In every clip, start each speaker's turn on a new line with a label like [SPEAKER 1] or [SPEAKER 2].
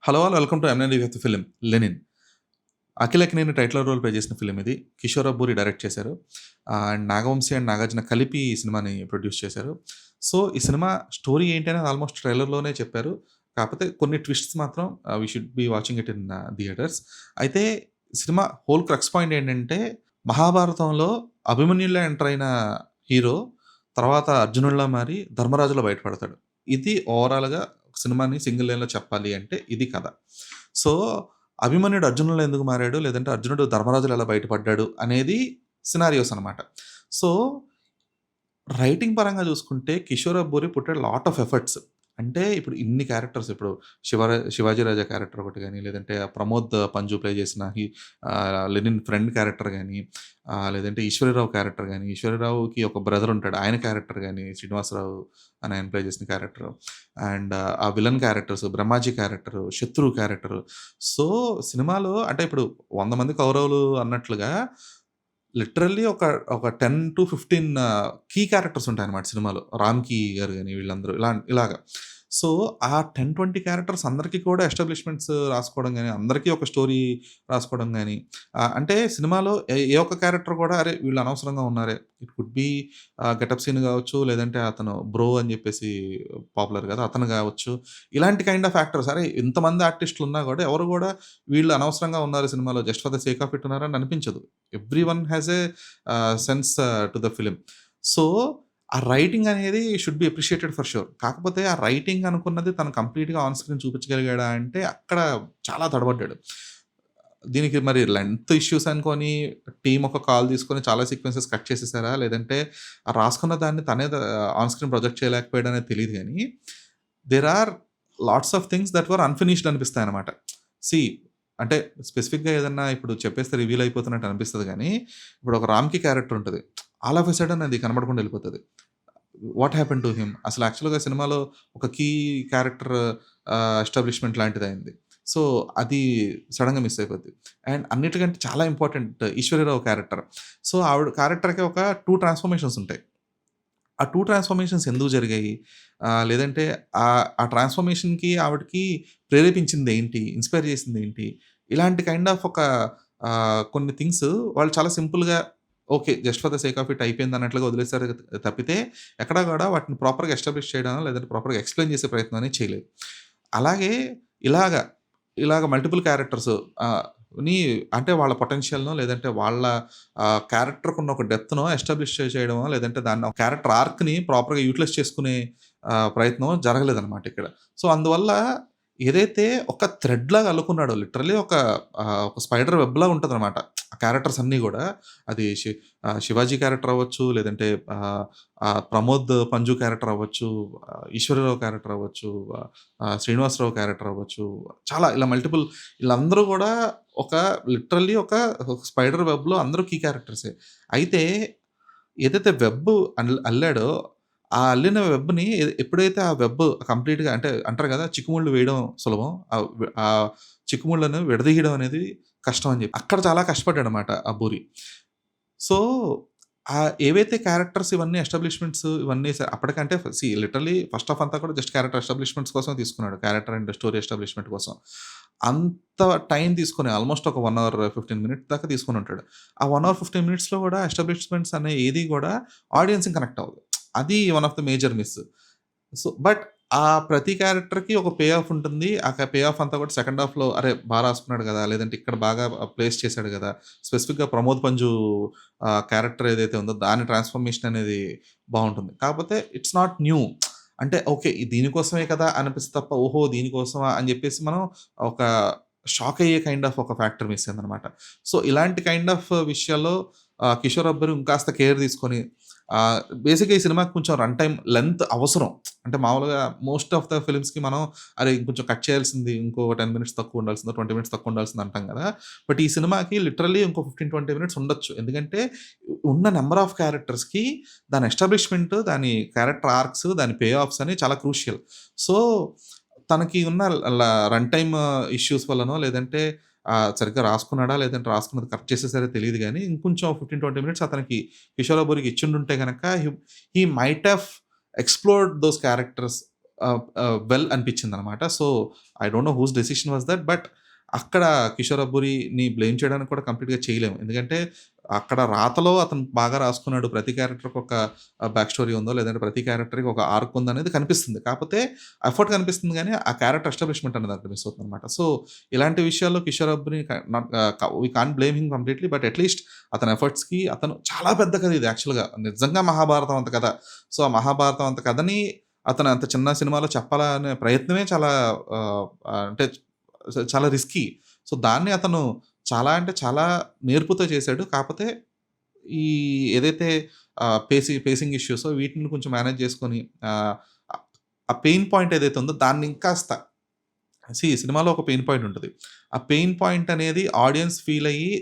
[SPEAKER 1] Hello all welcome to M N D with film 'Lenin'. Akhil Akkineni title role play చేసిన film ఇది. Kishore Abburi direct చేశారు. And Nagavamsi and Nagarjuna కలిపి ఈ సినిమాని ప్రొడ్యూస్ చేశారు. సో, ఈ సినిమా స్టోరీ ఏంటి అనేది ఆల్మోస్ట్ ట్రైలర్‌లోనే చెప్పారు. కాకపోతే కొన్ని ట్విస్ట్స్ మాత్రం we should be watching it in theatres. అయితే సినిమా హోల్ క్రక్స్ పాయింట్ ఏంటంటే, మహాభారతంలో అభిమన్యుడిలా ఎంటర్ అయిన హీరో తర్వాత అర్జునుడిలా మారి ధర్మరాజులా బయటపడతాడు. ఇది ఓవరాల్‌గా సినిమాని సింగిల్ లైన్‌లో చెప్పాలి అంటే ఇది కథ. సో, అభిమన్యుడు అర్జునుడిలా ఎందుకు మారాడు? లేదంటే అర్జునుడు ధర్మరాజులా ఎలా బయటపడ్డాడు? అనేది సినారియోస్ అనమాట. సో, రైటింగ్ పరంగా చూసుకుంటే 'Kishore Abburi' put a lot of efforts. అంటే ఇప్పుడు ఇన్ని క్యారెక్టర్స్ ఇప్పుడు 'శివాజీ రాజా' క్యారెక్టర్ ఒకటి గాని, లేదంటే 'ప్రమోద్ పంజు' ప్లే చేసిన 'లెనిన్' ఫ్రెండ్ క్యారెక్టర్ గాని, లేదంటే 'ఈశ్వరీరావు' క్యారెక్టర్ గాని, 'ఈశ్వరీరావు'కి ఒక బ్రదర్ ఉంటాడు. ఆయన క్యారెక్టర్ గాని, 'శ్రీనివాసరావు' అని ఆయన ప్లే చేసిన క్యారెక్టర్. అండ్ ఆ విలన్ క్యారెక్టర్స్ 'బ్రహ్మాజీ' క్యారెక్టర్, 'శత్రువు' క్యారెక్టర్. సో, సినిమాలో అంటే ఇప్పుడు 100 మంది కౌరవులు అన్నట్లుగా లిటరల్లీ ఒక 10-15 కీ క్యారెక్టర్స్ ఉంటాయన్నమాట సినిమాలో. 'రామ్‌కి' గారు గాని వీళ్ళందరూ ఇలాగా. సో, ఆ 10, 20 క్యారెక్టర్స్ అందరికి కూడా ఎస్టాబ్లిష్‌మెంట్స్ రాసుకోవడం గాని, అందరికీ ఒక స్టోరీ రాసుకోవడం గాని, అంటే సినిమాలో ఏ ఏ ఒక్క క్యారెక్టర్ కూడా అరే! వీళ్ళు అనవసరంగా ఉన్నారే. It could be getup scene గావచ్చు, లేదంటే అతను బ్రో అని చెప్పేసి పాపులర్ కదా! అతను గావచ్చు. ఇలాంటి కైండ్ ఆఫ్ యాక్టర్స్ అరే! ఇంతమంది ఆర్టిస్ట్‌లున్నా గూడా ఎవరు గూడా వీళ్ళు అనవసరంగా ఉన్నారు సినిమాలో just for the sake of it ఉన్నారని అనిపించదు. Everyone has a sense to the film. So, ఆ రైటింగ్ అనేది should be appreciated for sure. కాకపోతే ఆ రైటింగ్ అనుకున్నది తను కంప్లీట్‌గా ఆన్ స్క్రీన్ చూపించగలిగాడా అంటే అక్కడ చాలా తడబడ్డాడు. దీనికి మరి లెంత్ ఇష్యూస్ అనుకోని టీమ్ ఒక కాల్ తీసుకొని చాలా సీక్వెన్సెస్ కట్ చేసేసారా? లేదంటే ఆ రాసుకున్న దాన్ని తనే ఆన్ స్క్రీన్ ప్రొజెక్ట్ చేయలేకపోయాడా అనేది తెలీదు గానీ, there are lots of things that were unfinished అనిపిస్తాయన్నమాట. సీ అంటే స్పెసిఫిక్‌గా ఏదన్నా ఇప్పుడు చెప్పేస్తే రివీల్ అయిపోతున్నట్టు అనిపిస్తది గానీ, ఇప్పుడు ఒక 'రామ్‌కి' క్యారెక్టర్ ఉంటది. ఆల్ ఆఫ్ ఎ సడెన్ అది కనపడకుండా ఎళ్ళిపోతది. What happened to him? అసలు యాక్చువల్‌గా సినిమాలో ఒక కీ క్యారెక్టర్ ఎస్టాబ్లిష్‌మెంట్ లాంటిదయింది. సో, అది సడెన్‌గా మిస్ అయిపోద్ది. అండ్ అన్నిటికంటే చాలా ఇంపార్టెంట్ 'ఈశ్వరీరావు' క్యారెక్టర్. సో, ఆవిడ క్యారెక్టర్‌కి ఒక 2 ట్రాన్స్‌ఫర్మేషన్స్ ఉంటాయి. ఆ 2 ట్రాన్స్‌ఫర్మేషన్స్ ఎందుకు జరిగాయి? లేదంటే ఆ ట్రాన్స్‌ఫర్మేషన్‌కి ఆవిడకి ప్రేరేపించిందేంటి? ఇన్‌స్పైర్ చేసిందేంటి? ఇలాంటి కైండ్ ఆఫ్ ఒక కొన్ని థింగ్స్ వాళ్ళు చాలా సింపుల్‌గా okay. Just for the sake of it అయిపోయిందన్నట్లుగా వదిలేసారు తప్పితే ఎక్కడా కూడా వాటిని ప్రాపర్‌గా ఎస్టాబ్లిష్ చేయడం లేదంటే ప్రాపర్‌గా ఎక్స్‌ప్లెయిన్ చేసే ప్రయత్నం అనేది చేయలేదు. అలాగే ఇలాగ, ఇలాగ మల్టిపుల్ క్యారెక్టర్స్ ఆహ్, ని అంటే వాళ్ళ పొటెన్షియల్‌నో లేదంటే వాళ్ళ క్యారెక్టర్‌కున్న ఒక డెప్త్‌నో ఎస్టాబ్లిష్ చేయడమో లేదంటే దాన్ని ఒక క్యారెక్టర్ ఆర్క్‌ని ప్రాపర్‌గా యుటిలైజ్ చేసుకునే ప్రయత్నం జరగలేదనమాట ఇక్కడ. సో, అందువల్ల ఏదైతే ఒక థ్రెడ్‌లాగా అల్లుకున్నాడో లిటరల్లీ ఒక స్పైడర్ వెబ్‌లాగా ఉంటదనమాట. ఆ క్యారెక్టర్స్ అన్నీ గూడా. అది 'శివాజీ' క్యారెక్టర్ అవ్వచ్చు, లేదంటే ఆహ్, ఆహ్, 'ప్రమోద్ పంజు' క్యారెక్టర్ అవ్వచ్చు, 'ఈశ్వరీరావు' క్యారెక్టర్ అవ్వచ్చు, 'శ్రీనివాసరావు' క్యారెక్టర్ అవ్వచ్చు. చాలా ఇలా మల్టిపుల్ ఈళ్ళందరూ గూడా ఒక లిటరల్లీ ఒక స్పైడర్ వెబ్‌లో అందరూ కీ క్యారెక్టర్సే. అయితే ఏదైతే వెబ్ అల్లాడో, ఆ అల్లిన వెబ్‌ని ఎప్పుడైతే ఆ వెబ్ కంప్లీట్‌గా అంటే అంటారు గదా! చిక్కుముళ్ళు వేయడం సులభం. ఆ చిక్కుముళ్ళను విడదీయడం అనేది కష్టం అని జెప్పి. అక్కడ చాలా కష్టపడ్డాడనమాట ఆ 'బూరి'. సో, ఏవైతే క్యారెక్టర్స్ ఇవన్నీ ఎస్టాబ్లిష్‌మెంట్స్ ఇవన్నీ అప్పటికంటే లిటరల్లీ ఫస్ట్ హాఫ్ అంతా కూడా జస్ట్ క్యారెక్టర్ ఎస్టాబ్లిష్‌మెంట్స్ కోసమే తీసుకున్నాడు. క్యారెక్టర్ అండ్ స్టోరీ ఎస్టాబ్లిష్‌మెంట్ కోసం. అంత టైం తీసుకొని ఆల్‌మోస్ట్ ఒక 1 అవర్ 15 మినిట్స్ దాకా తీసుకొనుంటాడు. ఆ 1 అవర్ 15 మినిట్స్‌లో గూడా ఎస్టాబ్లిష్‌మెంట్స్ అనే ఏది గూడా ఆడియన్స్‌ని కనెక్ట్ అవ్వదు. అది one of the major miss. So, but ఆ ప్రతి క్యారెక్టర్‌కి ఒక పే ఆఫ్ ఉంటుంది. పే ఆఫ్ అంతా కూడా సెకండ్ హాఫ్‌లో అరే! రాసుకున్నాడు గదా! లేదంటే ఇక్కడ బాగా ప్లేస్ చేశాడు గదా! స్పెసిఫిక్‌గా 'ప్రమోద్ పంజు' క్యారెక్టర్ ఏదైతే ఉందో దాని ట్రాన్స్‌ఫర్మేషన్ అనేది బావుంటుంది. కాకపోతే ఇట్స్ నాట్ న్యూ. అంటే ఓకే. దీనికోసమే కదా! అనిపిస్తే తప్ప ఓహో! దీనికోసమా అని జెప్పేసి మనం ఒక షాక్ అయ్యే కైండ్ ఆఫ్ ఒక ఫ్యాక్టర్ మిస్ అయిందనమాట. సో, ఇలాంటి కైండ్ ఆఫ్ విషయాల్లో 'కిషోర్ అబ్బర్' ఇంకాస్త కేర్ తీసుకొని బేసిక్‌గా ఈ సినిమాకి కొంచెం రన్ టైమ్ లెంత్ అవసరం. అంటే మామూలుగా మోస్ట్ ఆఫ్ ద ఫిల్మ్స్‌కి మనం అరే! ఇంకొంచెం కట్ చేయాల్సింది. ఇంకో 10 మినిట్స్ తక్కువ ఉండాల్సింది, 20 మినిట్స్ తక్కువ ఉండాల్సింది అంటాం గదా! బట్ ఈ సినిమాకి లిటరల్లీ ఇంకో 15, 20 మినిట్స్ ఉండొచ్చు. ఎందుకంటే ఉన్న నంబర్ ఆఫ్ క్యారెక్టర్స్‌కి దాని ఎస్టాబ్లిష్‌మెంట్, దాని క్యారెక్టర్ ఆర్క్స్, దాని పే ఆఫ్స్ అని చాలా క్రూషియల్. సో, తనకి ఉన్న రన్ టైమ్ ఇష్యూస్ వల్లనో లేదంటే సరిగ్గా రాసుకున్నాడా? లేదంటే రాసుకున్నది కరెక్ట్ చేసేసారో తెలీదు గానీ, ఇంకొంచెం 15, 20 మినిట్స్ అతనికి 'కిషోర్ అబ్బూరికి' ఇచ్చుండుంటే గనక he he might have explored those characters well అనిపించిందనమాట. So, I don't know whose decision was that. But అక్కడ కిషోర్ అబ్బూరిని బ్లేమ్ చేయడానికి కూడా కంప్లీట్‌గా చేయలేము. ఎందుకంటే అక్కడ రాతలో అతను బాగా రాసుకున్నాడు. ప్రతి క్యారెక్టర్‌కి ఒక బ్యాక్ స్టోరీ ఉందో, లేదంటే ప్రతి క్యారెక్టర్‌కి ఒక ఆర్క్ ఉందనేది కనిపిస్తుంది. కాపోతే ఎఫర్ట్ కనిపిస్తుంది గానీ, ఆ క్యారెక్టర్ ఎస్టాబ్లిష్‌మెంట్ అనేది అక్కడ మిస్ అవుతుందనమాట. సో, ఇలాంటి విషయాల్లో కిషోర్ అబ్బూరిని not we can't blame him completely. But at least అతని ఎఫర్ట్స్‌కి అతను చాలా పెద్ద కథ ఇది యాక్చువల్‌గా. నిజంగా మహాభారతం అంత కథ. సో, ఆ మహాభారతం అంత కథని అతను అంత చిన్న సినిమాలో చెప్పాలనే ప్రయత్నమే చాలా అంటే చాలా రిస్కీ. సో, దాన్ని అతను చాలా అంటే చాలా నేర్పుతో చేశాడు. కాపోతే ఈ ఏదైతే పేసింగ్ ఇష్యూసో వీటిని కొంచెం మేనేజ్ చేసుకొని ఆహ్, ఆ పెయిన్ పాయింట్ ఏదైతే ఉందో దాన్ని ఇంకాస్త సినిమాలో ఒక పెయిన్ పాయింట్ ఉంటది. ఆ పెయిన్ పాయింట్ అనేది ఆడియన్స్ ఫీల్ అయ్యి,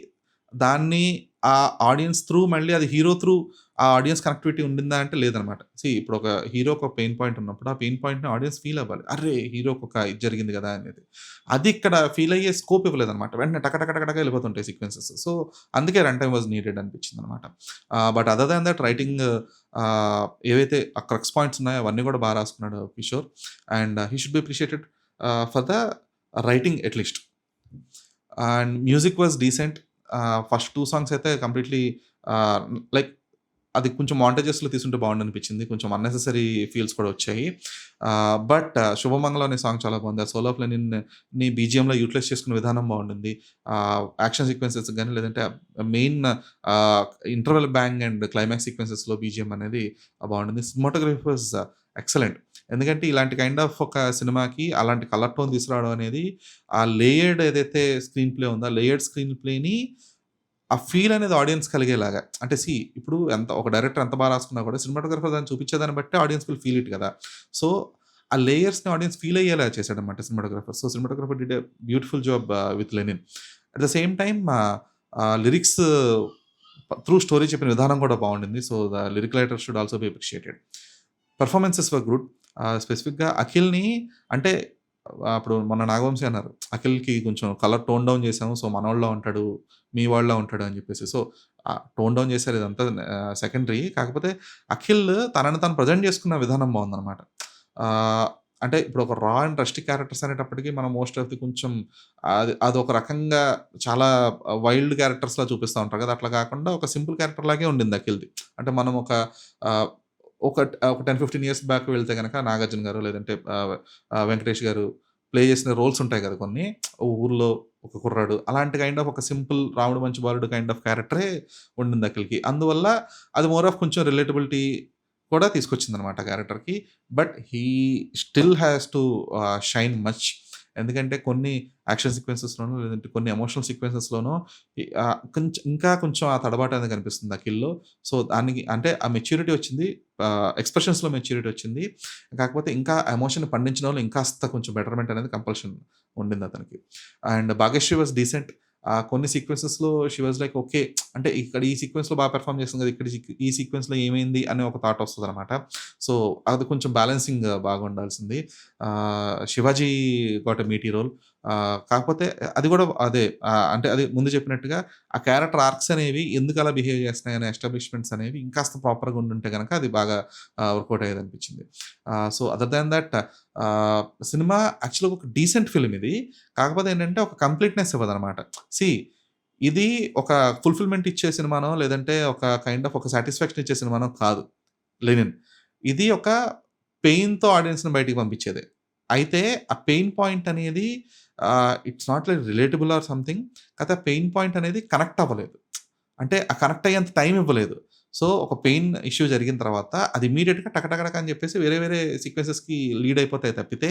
[SPEAKER 1] దాన్ని ఆ ఆడియన్స్ త్రూ మళ్ళీ అది హీరో త్రూ ఆ ఆడియన్స్ కనెక్టివిటీ ఉండిందా అంటే లేదనమాట. ఇప్పుడు ఒక హీరోకి ఒక పెయిన్ పాయింట్ ఉన్నప్పుడు, ఆ పెయిన్ పాయింట్‌ని ఆడియన్స్ ఫీల్ అవ్వాలి. అర్రే! హీరోకి ఒక ఇది జరిగింది గదా! అనేది. అది ఇక్కడ ఫీల్ అయ్యే స్కోప్ ఇవ్వలేదనమాట. వెంటనే టక టక టక టక ఎళ్ళిపోతుంటాయి సీక్వెన్సెస్. సో, అందుకే రన్ టైమ్ వాస్ నీడెడ్ అనిపించిందనమాట. But other than that writing ఏవైతే ఆ క్రక్స్ పాయింట్స్ ఉన్నాయో అవన్నీ గూడా రాసుకున్నాడు Kishore. And he should be appreciated for the writing at least. And music was decent. First 2 songs అయితే కంప్లీట్‌లీ ఆహ్, లైక్ అది కొంచెం మాంటేజెస్‌లో తీసుంటే బావుండనిపించింది. కొంచెం అన్నెసెసరీ ఫీల్స్ కూడా వచ్చాయి. బట్ 'శుభమంగళం' అనే సాంగ్ చాలా బావుంది. ఆ 'సోల్ ఆఫ్ లెనిన్‌ని' బీజీఎంలో యూటిలైజ్ చేసుకునే విధానం బావుండింది. యాక్షన్ సీక్వెన్సెస్ గాని, లేదంటే main ah, interval bang and climax సీక్వెన్సెస్‌లో బీజీఎం అనేది బావుండింది. Cinematography was excellent. ఎందుకంటే ఇలాంటి కైండ్ ఆఫ్ ఒక సినిమాకి అలాంటి కలర్ టోన్ తీసుకురావడం అనేది ఆ లేయర్డ్ ఏదైతే స్క్రీన్ ప్లే ఉందో, ఆ లేయర్డ్ స్క్రీన్ ప్లేని ఆ ఫీల్ అనేది ఆడియన్స్ కలిగేలాగా. అంటే ఇప్పుడు ఒక డైరెక్టర్ ఎంత రాసుకున్నా కూడా సినిమాటోగ్రాఫర్ దాన్ని చూపించేదాన్ని బట్టే ఆడియన్స్ విల్ ఫీల్ ఇట్ కదా! సో, ఆ లేయర్స్‌ని ఆడియన్స్ ఫీల్ అయ్యేలా చేసాడన్నమాట cinematographer. So, cinematographer did a beautiful job with 'Lenin'. At the same time lyrics through story చెప్పిన విధానం కూడా బావుండింది. So, the lyric writer should also be appreciated. Performances were good. స్పెసిఫిక్‌గా అఖిల్‌ని అంటే అప్పుడు మొన్న నాగవంశి అన్నారు. అఖిల్‌కి కొంచెం కలర్ టోన్ డౌన్ చేసాము. సో, మనోడిలా ఉంటాడు, మీ వాళ్ళలా ఉంటాడు అని చెప్పేసి. సో, టోన్ డౌన్ చేశారు ఇదంతా సెకండరీ. కాకపోతే అఖిల్ తనని తాను ప్రెజెంట్ చేసుకున్న విధానం బావుందనమాట. ఆహ్, అంటే ఇప్పుడు ఒక రా అండ్ రస్టిక్ క్యారెక్టర్స్ అనేటప్పటికి మనం మోస్ట్ ఆఫ్ ది కొంచెం అదొక రకంగా చాలా వైల్డ్ క్యారెక్టర్స్‌లా చూపిస్తా ఉంటారు కదా! అట్లా కాకుండా ఒక సింపుల్ క్యారెక్టర్ లాగే ఉండింది అఖిల్‌ది. అంటే మనం ఆహ్, ఒక 10, 15 ఇయర్స్ బ్యాక్ వెళ్తే గనక 'నాగార్జున' గారు లేదంటే 'వెంకటేష్' గారు ప్లే చేసిన రోల్స్ ఉంటాయి కదా కొన్ని. ఊర్లో ఒక కుర్రాడు అలాంటి కైండ్ ఆఫ్ ఒక సింపుల్ 'రాముడు మంచి బాలుడు' కైండ్ ఆఫ్ క్యారెక్టరే ఉండింది అఖిల్‌కి. అందువల్ల అది మోర్ ఆఫ్ కొంచెం రిలేటబిలిటీ కూడా తీసుకొచ్చిందనమాట క్యారెక్టర్‌కి. But he still has to shine much. ఎందుకంటే కొన్ని యాక్షన్ సీక్వెన్సెస్‌లోనో లేదంటే కొన్ని ఎమోషనల్ సీక్వెన్సెస్‌లోనో ఇంకా కొంచెం ఆ తడబాటు అనేది కనిపిస్తుంది అఖిల్‌లో. సో, దానికి అంటే ఆ మెచ్యూరిటీ వచ్చింది. ఎక్స్‌ప్రెషన్స్‌లో మెచ్యూరిటీ వచ్చింది. కాకపోతే ఇంకా ఎమోషన్‌ని పండించడంలో ఇంకాస్త కొంచెం బెటర్‌మెంట్ అనేది కంపల్షన్ ఉండిందతనికి. And 'Bhagyashri' was decent. కొన్ని సీక్వెన్సెస్‌లో షీ వాస్ లైక్ ఓకే. అంటే ఇక్కడ ఈ సీక్వెన్స్‌లో పెర్ఫార్మ్ చేస్తుంది కదా! ఇక్కడ ఈ సీక్వెన్స్‌లో ఏమైంది అనే ఒక థాట్ వస్తదనమాట. సో, అది కొంచెం బ్యాలెన్సింగ్ బాగుండాల్సింది. 'Shivaji got a meaty role.' కాకపోతే అది కూడా అదే అంటే అది ముందు చెప్పినట్టుగా ఆ క్యారెక్టర్ ఆర్క్స్ అనేవి ఎందుకలా బిహేవ్ చేస్తున్నాయనే ఎస్టాబ్లిష్‌మెంట్స్ అనేవి ఇంకాస్త ప్రాపర్‌గా ఉండుంటే గనక అది బాగా వర్కౌట్ అయ్యేదనిపించింది. So, other than that ah, cinema యాక్చువల్‌గా ఒక డీసెంట్ ఫిల్మ్ ఇది. కాకపోతే ఏంటంటే ఒక కంప్లీట్‌నెస్ ఇవ్వదనమాట. సీ ఇది ఒక ఫుల్‌ఫిల్‌మెంట్ ఇచ్చే సినిమానో, లేదంటే ఒక కైండ్ ఆఫ్ ఒక సాటిస్ఫాక్షన్ ఇచ్చే సినిమానో కాదు 'లెనిన్.' ఇది ఒక పెయిన్‌తో ఆడియన్స్‌ని బయటికి పంపించేదే. అయితే ఆ పెయిన్ పాయింట్ అనేది it's not like relatable or something. కాతే ఆ పెయిన్ పాయింట్ అనేది కనెక్ట్ అవ్వలేదు. అంటే ఆ కనెక్ట్ అయ్యేంత టైం ఇవ్వలేదు. సో, ఒక పెయిన్ ఇష్యూ జరిగిన తర్వాత అది ఇమ్మీడియేట్‌గా టక టక టక అని చెప్పేసి వేరే వేరే సీక్వెన్సెస్‌కి లీడ్ అయిపోతాయి తప్పితే,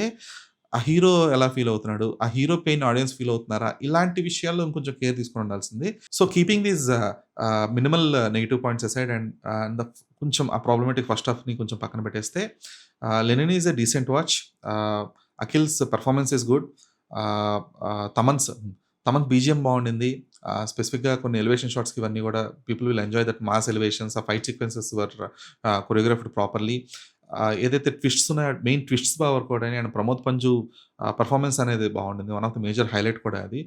[SPEAKER 1] ఆ హీరో ఎలా ఫీల్ అవుతున్నాడు? ఆ హీరో పెయిన్ ఆడియన్స్ ఫీల్ అవుతున్నారా? ఇలాంటి విషయాల్లో ఇంకొంచెం కేర్ తీసుకొని ఉండాల్సింది. So, keeping these minimal negative points aside and కొంచెం ఆ ప్రాబ్లమాటిక్ ఫస్ట్ హాఫ్‌ని కొంచెం పక్కన పెట్టేస్తే 'Lenin' is a decent watch. Ah, 'Akhil's' performance is good. ఆహ్, ఆహ్, 'తమన్' బీజీఎం బావుండింది. స్పెసిఫిక్‌గా కొన్ని ఎలివేషన్ షాట్స్‌కి ఇవన్నీ గూడా people will enjoy that mass elevations. ఆ fight sequences were choreographed properly. ఏదైతే ట్విస్ట్స్ ఉన్నాయో మెయిన్ ట్విస్ట్స్ బాగా వర్కౌట్ అయినాయి. అండ్ 'ప్రమోద్ పంజు' పెర్ఫార్మన్స్ అనేది బావుండింది. One of the major highlight కూడా అది.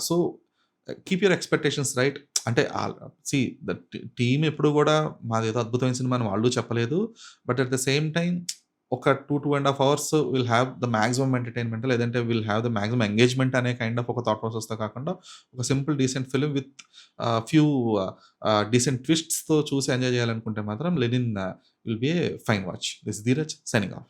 [SPEAKER 1] So, keep your expectations right. అంటే సీ ద టీమ్ ఎప్పుడు గూడా మాదేదో అద్భుతమైన సినిమా అని వాళ్ళు చెప్పలేదు. But at the same time ఒక 2.5 hours will have the maximum entertainment లేదంటే will have the maximum engagement అనే కైండ్ ఆఫ్ ఒక థాట్ ప్రాసెస్‌తో కాకుండా ఒక simple decent film with few decent ట్విస్ట్స్‌తో చూసి ఎంజాయ్ చేయాలనుకుంటే మాత్రం 'Lenin' will be a fine watch. This is Dheeraj signing of.